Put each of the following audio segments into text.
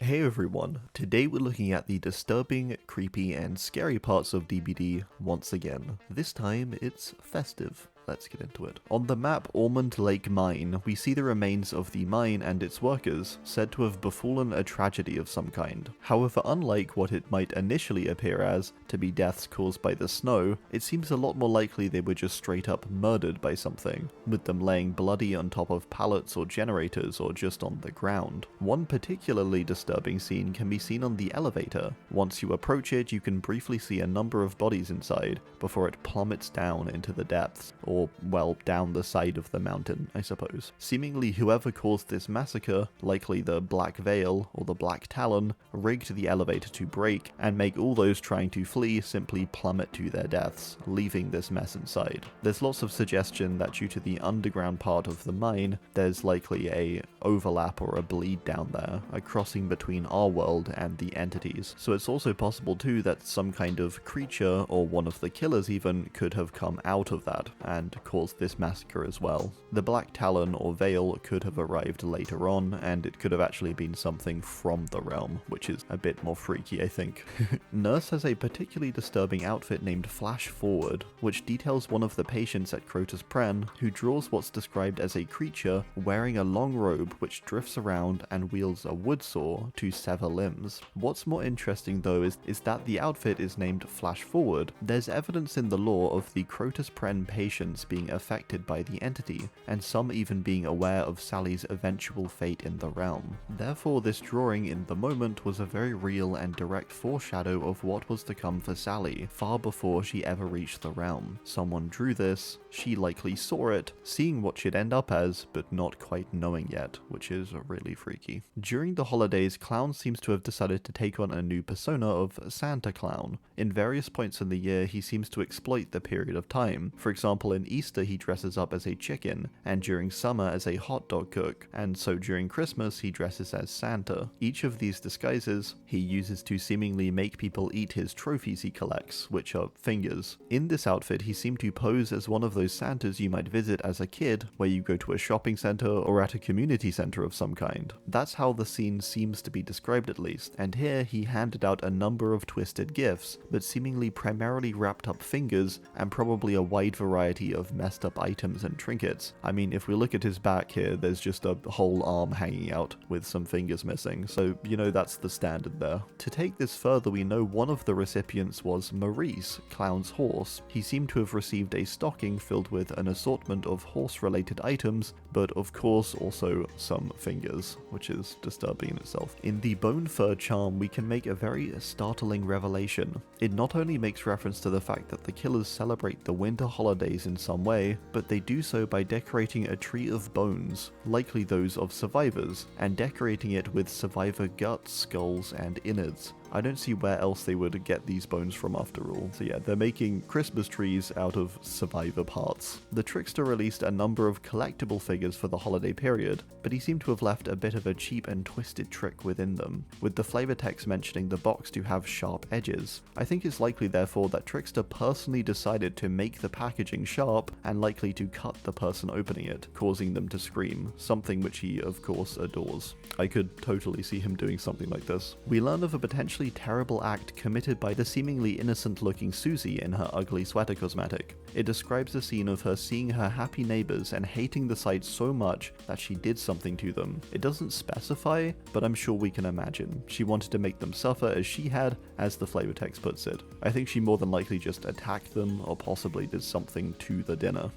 Hey everyone, today we're looking at the disturbing, creepy, and scary parts of DBD once again. This time it's festive. Let's get into it. On the map Ormond Lake Mine, we see the remains of the mine and its workers, said to have befallen a tragedy of some kind. However, unlike what it might initially appear as, to be deaths caused by the snow, it seems a lot more likely they were just straight up murdered by something, with them laying bloody on top of pallets or generators or just on the ground. One particularly disturbing scene can be seen on the elevator. Once you approach it, you can briefly see a number of bodies inside, before it plummets down into the depths, or, well, down the side of the mountain, I suppose. Seemingly whoever caused this massacre, likely the Black Veil or the Black Talon, rigged the elevator to break and make all those trying to flee simply plummet to their deaths, leaving this mess inside. There's lots of suggestion that due to the underground part of the mine, there's likely a overlap or a bleed down there, a crossing between our world and the entities. So it's also possible too that some kind of creature, or one of the killers even, could have come out of that and caused this massacre as well. The Black Talon or Veil could have arrived later on, and it could have actually been something from the realm, which is a bit more freaky, I think. Nurse has a particularly disturbing outfit named Flash Forward, which details one of the patients at Crotus Pren, who draws what's described as a creature wearing a long robe which drifts around and wields a wood saw to sever limbs. What's more interesting though is that the outfit is named Flash Forward. There's evidence in the lore of the Crotus Pren patients being affected by the entity, and some even being aware of Sally's eventual fate in the realm. Therefore, this drawing in the moment was a very real and direct foreshadow of what was to come for Sally, far before she ever reached the realm. Someone drew this, she likely saw it, seeing what she'd end up as, but not quite knowing yet, which is really freaky. During the holidays, Clown seems to have decided to take on a new persona of Santa Clown. In various points in the year, he seems to exploit the period of time. For example, in Easter he dresses up as a chicken, and during summer as a hot dog cook, and so during Christmas he dresses as Santa. Each of these disguises he uses to seemingly make people eat his trophies he collects, which are fingers. In this outfit he seemed to pose as one of those Santas you might visit as a kid, where you go to a shopping center or at a community center of some kind. That's how the scene seems to be described at least, and here he handed out a number of twisted gifts, but seemingly primarily wrapped up fingers and probably a wide variety of messed up items and trinkets. I mean, if we look at his back here, there's just a whole arm hanging out with some fingers missing, so you know that's the standard there. To take this further, we know one of the recipients was Maurice, Clown's horse. He seemed to have received a stocking filled with an assortment of horse-related items, but of course also some fingers, which is disturbing in itself. In the Bone Fur charm, we can make a very startling revelation. It not only makes reference to the fact that the killers celebrate the winter holidays in some way, but they do so by decorating a tree of bones, likely those of survivors, and decorating it with survivor guts, skulls, and innards. I don't see where else they would get these bones from after all. So yeah, they're making Christmas trees out of survivor parts. The trickster released a number of collectible figures for the holiday period, but he seemed to have left a bit of a cheap and twisted trick within them, with the flavor text mentioning the box to have sharp edges. I think it's likely therefore that Trickster personally decided to make the packaging sharp and likely to cut the person opening it, causing them to scream, something which he of course adores. I could totally see him doing something like this. We learn of a potentially terrible act committed by the seemingly innocent-looking Susie in her ugly sweater cosmetic. It describes the scene of her seeing her happy neighbors and hating the sight so much that she did something to them. It doesn't specify, but I'm sure we can imagine. She wanted to make them suffer as she had, as the flavor text puts it. I think she more than likely just attacked them or possibly did something to the dinner.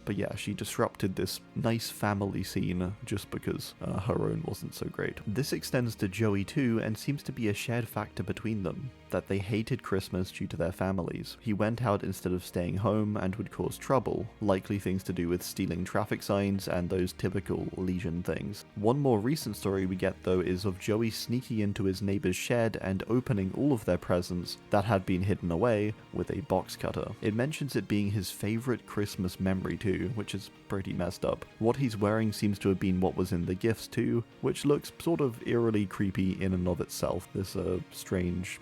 But yeah, she disrupted this nice family scene just because her own wasn't so great. This extends to Joey too, and seems to be a shared factor between them, that they hated Christmas due to their families. He went out instead of staying home and would cause trouble, likely things to do with stealing traffic signs and those typical Legion things. One more recent story we get though is of Joey sneaking into his neighbor's shed and opening all of their presents that had been hidden away with a box cutter. It mentions it being his favorite Christmas memory too, which is pretty messed up. What he's wearing seems to have been what was in the gifts too, which looks sort of eerily creepy in and of itself. This strange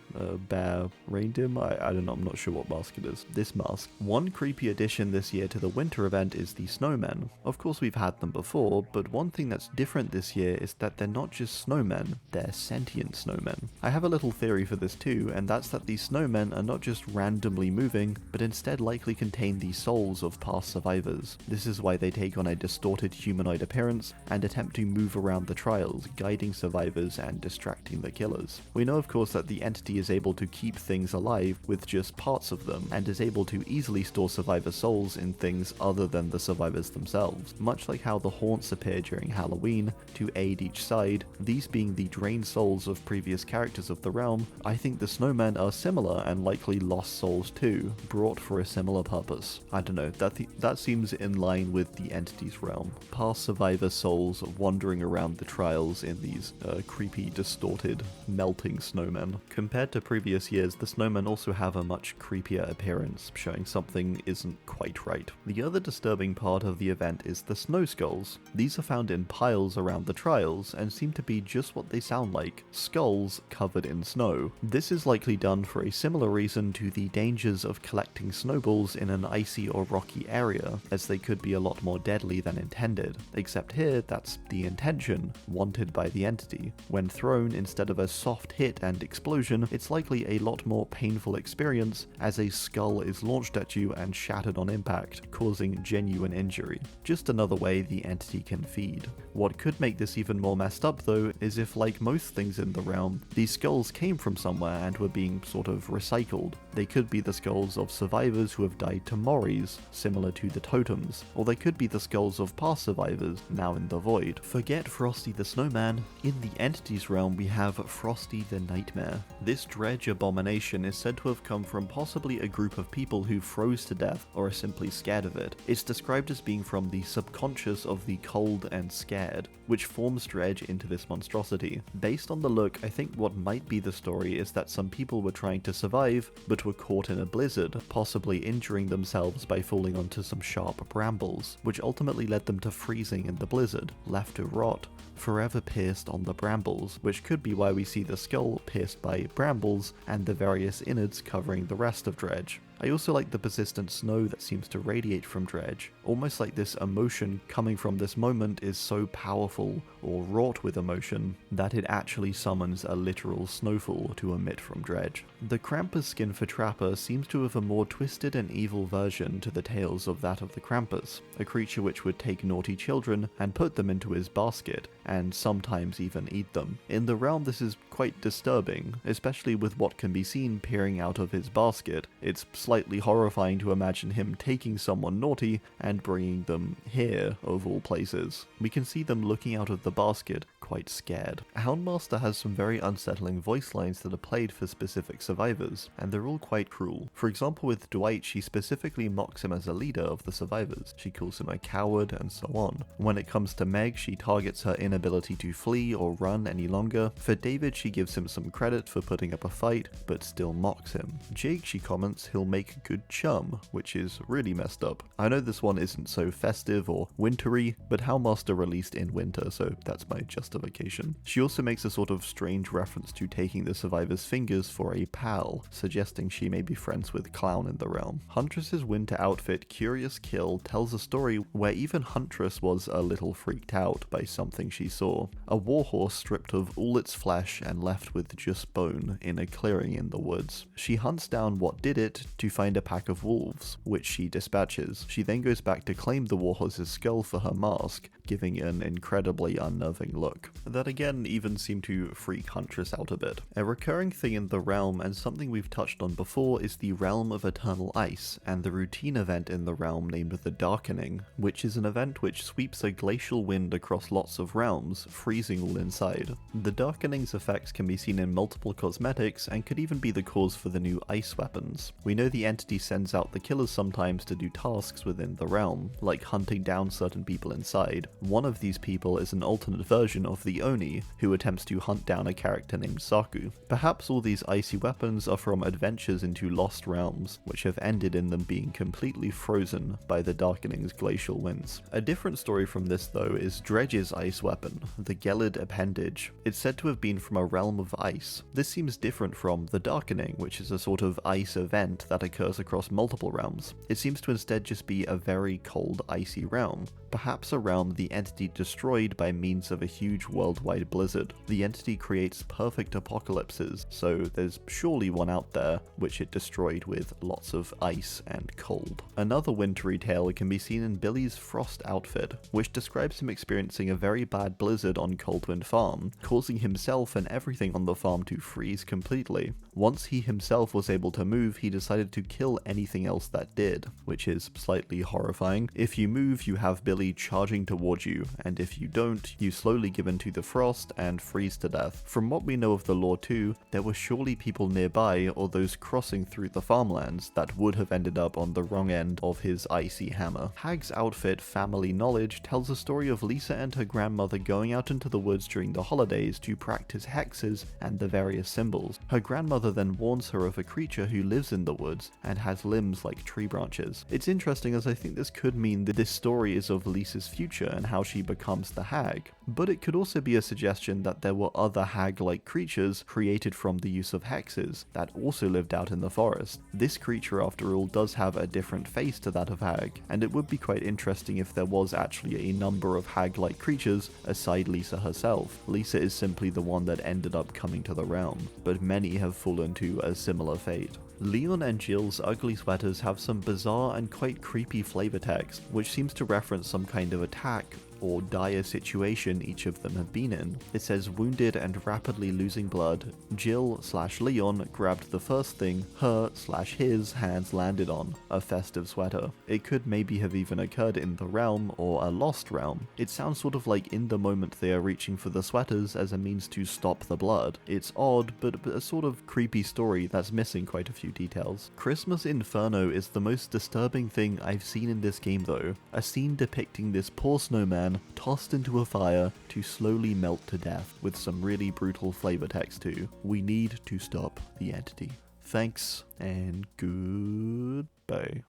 bear reindeer. I don't know, I'm not sure what mask it is. This mask. One creepy addition this year to the winter event is the snowmen. Of course we've had them before, but one thing that's different this year is that they're not just snowmen, they're sentient snowmen. I have a little theory for this too, and that's that these snowmen are not just randomly moving, but instead likely contain the souls of past survivors. This is why they take on a distorted humanoid appearance and attempt to move around the trials, guiding survivors and distracting the killers. We know of course that the entity is able to keep things alive with just parts of them, and is able to easily store survivor souls in things other than the survivors themselves. Much like how the haunts appear during Halloween to aid each side, these being the drained souls of previous characters of the realm, I think the snowmen are similar and likely lost souls too, brought for a similar purpose. I don't know, that seems in line with the entity's realm. Past survivor souls wandering around the trials in these creepy, distorted, melting snowmen. Compared to previous years, the snowmen also have a much creepier appearance, showing something isn't quite right. The other disturbing part of the event is the snow skulls. These are found in piles around the trials and seem to be just what they sound like, skulls covered in snow. This is likely done for a similar reason to the dangers of collecting snowballs in an icy or rocky area, as they could be a lot more deadly than intended, except here that's the intention, wanted by the entity. When thrown, instead of a soft hit and explosion, it's likely a lot more painful experience as a skull is launched at you and shattered on impact, causing genuine injury. Just another way the entity can feed. What could make this even more messed up though is if, like most things in the realm, these skulls came from somewhere and were being sort of recycled. They could be the skulls of survivors who have died to Moris, similar to the totems, or they could be the skulls of past survivors, now in the void. Forget Frosty the Snowman, in the entity's realm we have Frosty the Nightmare. This dredge abomination is said to have come from possibly a group of people who froze to death or are simply scared of it. It's described as being from the subconscious of the cold and scared, which forms Dredge into this monstrosity. Based on the look, I think what might be the story is that some people were trying to survive, but were caught in a blizzard, possibly injuring themselves by falling onto some sharp brambles, which ultimately led them to freezing in the blizzard, left to rot, forever pierced on the brambles, which could be why we see the skull pierced by brambles and the various innards covering the rest of Dredge. I also like the persistent snow that seems to radiate from Dredge, almost like this emotion coming from this moment is so powerful or wrought with emotion that it actually summons a literal snowfall to emit from Dredge. The Krampus skin for Trapper seems to have a more twisted and evil version to the tales of that of the Krampus, a creature which would take naughty children and put them into his basket, and sometimes even eat them. In the realm this is quite disturbing, especially with what can be seen peering out of his basket. It's slightly horrifying to imagine him taking someone naughty and bringing them here, of all places. We can see them looking out of the basket, quite scared. Houndmaster has some very unsettling voice lines that are played for specific survivors, and they're all quite cruel. For example, with Dwight, she specifically mocks him as a leader of the survivors. She calls him a coward and so on. When it comes to Meg, she targets her inability to flee or run any longer. For David, she gives him some credit for putting up a fight, but still mocks him. Jake, she comments he'll make good chum, which is really messed up. I know this one isn't so festive or wintry, but Houndmaster released in winter, so that's my justification. She also makes a sort of strange reference to taking the survivor's fingers for a pal, suggesting she may be friends with Clown in the realm. Huntress's winter outfit, Curious Kill, tells a story where even Huntress was a little freaked out by something she saw. A warhorse stripped of all its flesh and left with just bone in a clearing in the woods. She hunts down what did it to find a pack of wolves, which she dispatches. She then goes back to claim the warhorse's skull for her mask, giving an incredibly unnerving look. That again even seemed to freak Huntress out a bit. A recurring thing in the realm, and something we've touched on before, is the Realm of Eternal Ice, and the routine event in the realm named the Darkening, which is an event which sweeps a glacial wind across lots of realms, freezing all inside. The Darkening's effects can be seen in multiple cosmetics, and could even be the cause for the new ice weapons. We know the entity sends out the killers sometimes to do tasks within the realm, like hunting down certain people inside. One of these people is an alternate version of the Oni, who attempts to hunt down a character named Saku. Perhaps all these icy weapons are from adventures into lost realms, which have ended in them being completely frozen by the Darkening's glacial winds. A different story from this though is Dredge's ice weapon, the Gelid appendage. It's said to have been from a realm of ice. This seems different from the Darkening, which is a sort of ice event that occurs across multiple realms. It seems to instead just be a very cold, icy realm. Perhaps a realm the entity destroyed by means of a huge worldwide blizzard. The entity creates perfect apocalypses, so there's surely one out there which it destroyed with lots of ice and cold. Another wintry tale can be seen in Billy's Frost outfit, which describes him experiencing a very bad blizzard on Coldwind Farm, causing himself and everything on the farm to freeze completely. Once he himself was able to move, he decided to kill anything else that did, which is slightly horrifying. If you move, you have Billy charging towards you, and if you don't, you slowly give in to the frost and freeze to death. From what we know of the lore too, there were surely people nearby or those crossing through the farmlands that would have ended up on the wrong end of his icy hammer. Hag's outfit, Family Knowledge, tells a story of Lisa and her grandmother going out into the woods during the holidays to practice hexes and the various symbols. Her grandmother then warns her of a creature who lives in the woods and has limbs like tree branches. It's interesting, as I think this could mean that this story is of Lisa's future and how she becomes the hag, but it could also be a suggestion that there were other hag-like creatures created from the use of hexes that also lived out in the forest. This creature, after all, does have a different face to that of hag, and it would be quite interesting if there was actually a number of hag-like creatures aside Lisa herself. Lisa is simply the one that ended up coming to the realm, but many have fallen to a similar fate. Leon and Jill's ugly sweaters have some bizarre and quite creepy flavor text, which seems to reference some kind of attack or dire situation each of them have been in. It says, wounded and rapidly losing blood, Jill/Leon grabbed the first thing her/his hands landed on, a festive sweater. It could maybe have even occurred in the realm or a lost realm. It sounds sort of like in the moment they are reaching for the sweaters as a means to stop the blood. It's odd, but a sort of creepy story that's missing quite a few details. Christmas Inferno is the most disturbing thing I've seen in this game though. A scene depicting this poor snowman tossed into a fire to slowly melt to death, with some really brutal flavor text too. We need to stop the entity. Thanks and goodbye.